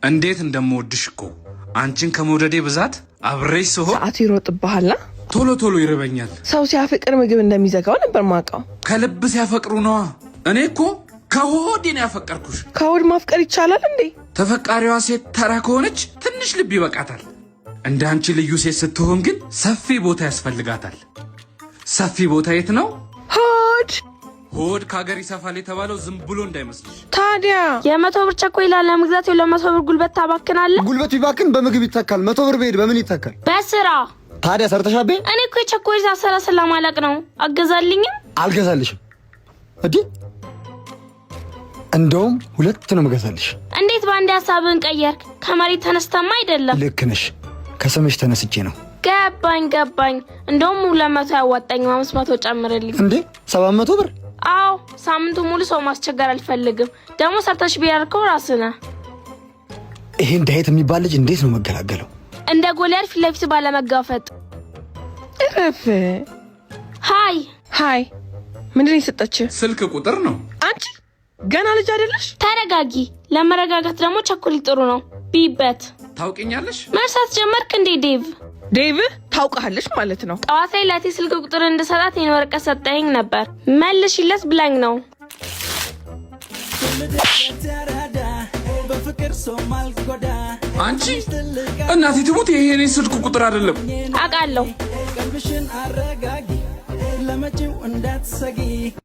እንዴት እንደምወድሽ እኮ አንቺን ከመውደዴ ብዛት አብሬሽ ስሆን ሰዓት ይሮጥብሃል። ቶሎ ቶሎ ይርበኛል። ሰው ሲያፈቅር ምግብ እንደሚዘጋው ነበር ማውቀው። ከልብ ሲያፈቅሩ ነዋ። እኔ እኮ ከሆዴ ነው ያፈቀርኩሽ። ከሆድ ማፍቀር ይቻላል እንዴ? ተፈቃሪዋ ሴት ተራ ከሆነች ትንሽ ልብ ይበቃታል። እንደ አንቺ ልዩ ሴት ስትሆን ግን ሰፊ ቦታ ያስፈልጋታል። ሰፊ ቦታ የት ነው? ሆድ ከሀገር ይሰፋል የተባለው ዝም ብሎ እንዳይመስልሽ። ታዲያ የ100 ብር ቸኮሌት ለመግዛት ለ100 ብር ጉልበት ታባክናለህ። ጉልበት ቢባክን በምግብ ይተካል። 100 ብር በሄድ በምን ይተካል? በስራ። ታዲያ ሰርተሻቤ? እኔ እኮ የቸኮሌት አሰራር ስለማላቅ ነው። አገዛልኝም? አልገዛልሽም። እዲ እንደውም 2 ነው መገዛልሽ። እንዴት ባንዴ ሐሳብን ቀየርክ? ከመሬት ተነስተማ አይደለም። ልክ ነሽ። ከሰመሽ ተነስቼ ነው። ገባኝ። እንደውም 200 ያዋጣኝ 500 ጨምርልኝ። እንዴ 700 ብር? አዎ ሳምንቱ ሙሉ ሰው ማስቸገር አልፈልግም። ደግሞ ሰርተሽ ቢያርከው ራስና ይሄን ዳይት የሚባል ልጅ እንዴት ነው መገላገለው? እንደ ጎልያድ ፊት ለፊት ባለመጋፈጥ። እረፍ። ሃይ ምንድን የሰጠች? ስልክ ቁጥር ነው። አንቺ ገና ልጅ አይደለሽ? ተረጋጊ። ለመረጋጋት ደግሞ ቸኮሌት ጥሩ ነው። ቢበት ታውቂኛለሽ? መርሳት ጀመርክ እንዴ ዴቭ? ታውቃለሽ ማለት ነው። ጠዋት ላይ ለቲ ስልክ ቁጥር እንድሰጣት የኔ ወረቀት ሰጠኝ ነበር። መልሽለት ብላኝ ነው። አንቺ እናቴ ትሙት፣ ይሄ የኔ ስልክ ቁጥር አይደለም። አውቃለሁ።